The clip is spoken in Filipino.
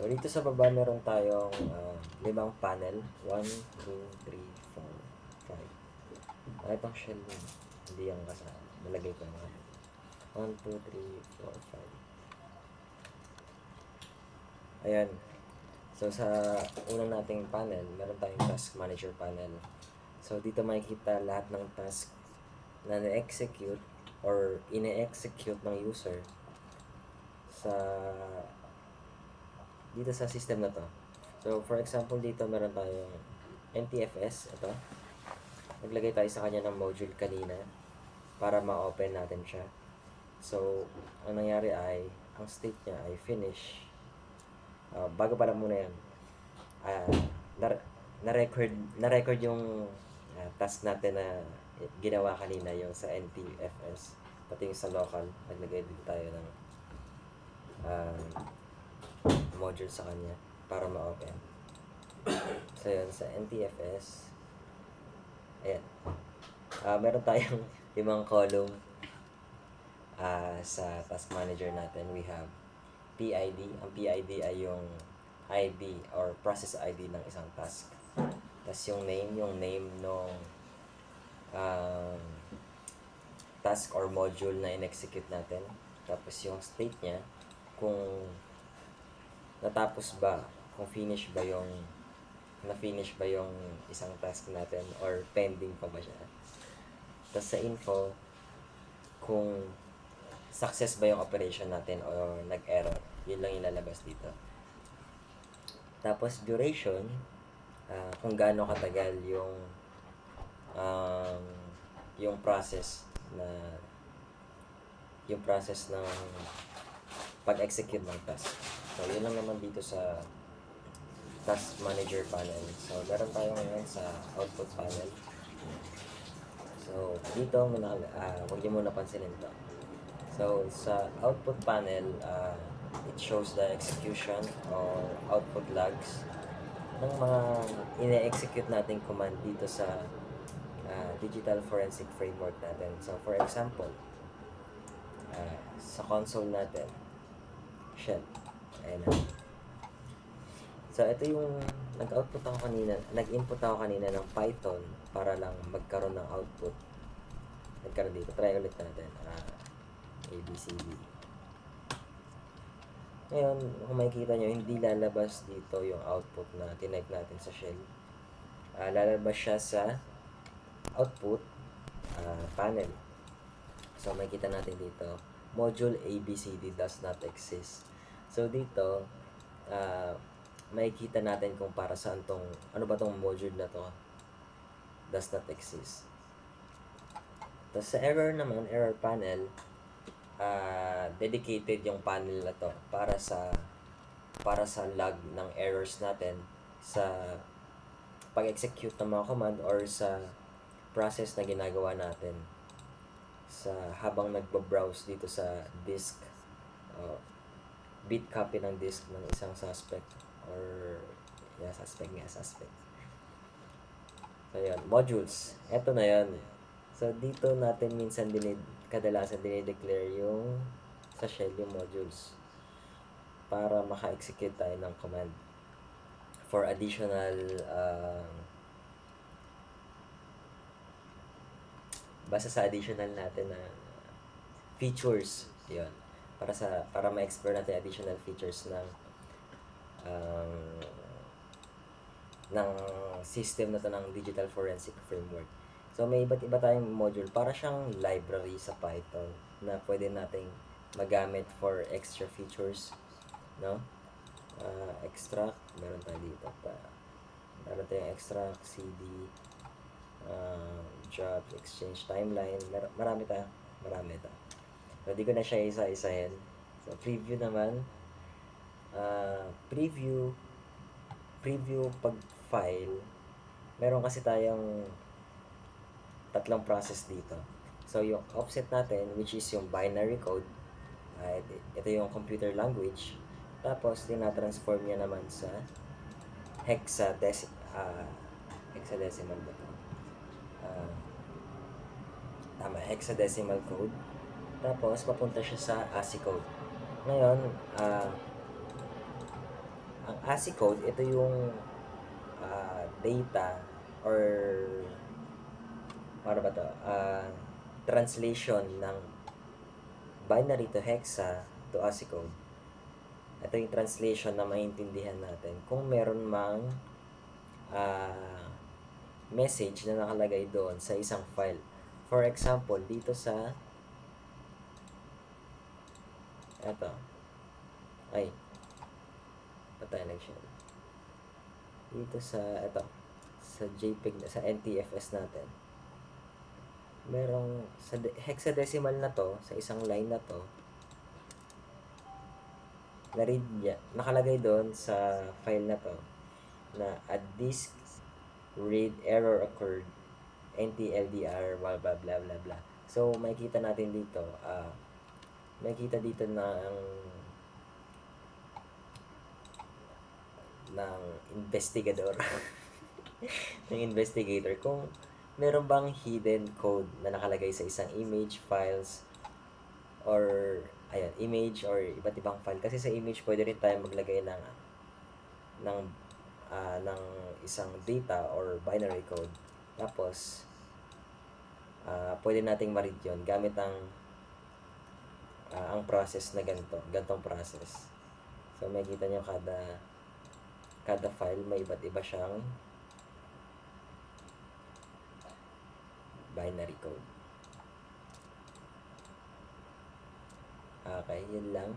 So, dito sa baba meron tayong 5 panel. 1, 2, 3, 4, 5. Itong shell yun. Hindi yung kasama. Nalagay ko naman. 1, 2, 3, 4, 5. Ayan. So, sa unang nating panel, meron tayong task manager panel. So, dito makikita lahat ng task na na-execute or ine-execute ng user sa dito sa system na to. So, for example, dito meron tayong NTFS. Ito. Naglagay tayo sa kanya ng module kanina para ma-open natin siya. So, ang nangyari ay, ang state niya ay finish. Bago pala muna yan, na-record yung task natin na ginawa kanina, yung sa NTFS. Pati yung sa local, naglagay din tayo ng module sa kanya para ma-open. So, yun, sa NTFS, ayan. Meron tayong 5 column sa task manager natin. We have PID. Ang PID ay yung ID or process ID ng isang task. Tapos yung name ng task or module na in-execute natin. Tapos yung state niya, kung natapos ba, kung na-finish ba yung isang task natin or pending pa ba siya. Tapos sa info, kung success ba yung operation natin o nag-error. Yun lang ilalabas dito. Tapos duration, kung gaano katagal yung process ng pag-execute ng task. So, yun lang naman dito sa task manager panel. So, meron tayo ngayon sa output panel. So, dito, huwag niyo muna pansinin ito. So, sa output panel, it shows the execution or output logs ng mga ine-execute nating command dito sa digital forensic framework natin. So, for example, sa console natin, shell. Ayan na. So, ito yung nag-input ako kanina ng Python para lang magkaroon ng output. Nagkaroon dito. Try ulit natin. ABCD. Ngayon, kung makikita nyo, hindi lalabas dito yung output na tinype natin sa shell. Lalabas siya sa output panel. So, makikita natin dito, module ABCD does not exist. So, dito, makikita natin kung para saan ano ba tong module na to does not exist. Tapos sa error naman, error panel, dedicated yung panel na to para sa log ng errors natin sa pag-execute ng mga command or sa process na ginagawa natin habang nagbo-browse dito sa disk, bit copy ng disk ng isang suspect or suspect. So, yun, modules. Eto na yan. So, dito natin kadalasan dinideclare yung sa shell yung modules para maka-execute tayo ng command for additional basta sa additional natin na features. Yun. Para ma-explore natin additional features ng system na to ng digital forensic framework. So, may iba't iba tayong module para siyang library sa Python na pwede nating magamit for extra features, no? Extract, meron tayo dito pa. Meron tayong extract, CD, job, exchange, timeline. Marami ito. So, di ko na siya isa-isahin. So, preview naman. Preview pag file. Meron kasi tayong 3 process dito. So, yung offset natin, which is yung binary code, ito yung computer language. Tapos, tinatransform niya naman sa hexadecimal ba ito? Hexadecimal code. Tapos, papunta siya sa ASCII code. Ngayon, Ang ASCII code, ito yung data or para ba to? Translation ng binary to hexa to ASCII code. Ito yung translation na maintindihan natin. Kung meron mang message na nakalagay doon sa isang file. For example, dito sa eto. Ay, patay nag-share. Dito sa eto, sa JPEG, sa NTFS natin. Merong sa hexadecimal na to, sa isang line na to, na-read niya, nakalagay doon sa file na to na a disk read error occurred NTLDR blah blah blah blah blah. So makikita natin dito, makikita dito ng investigador ng investigator kung meron bang hidden code na nakalagay sa isang image files or ayan, image or iba't ibang file. Kasi sa image pwede rin tayo maglagay ng ng isang data or binary code. Tapos pwede nating ma-read yun gamit ang process na gantong process. So makikita nyo kada file may iba't iba siyang binary code. Okay, yun lang.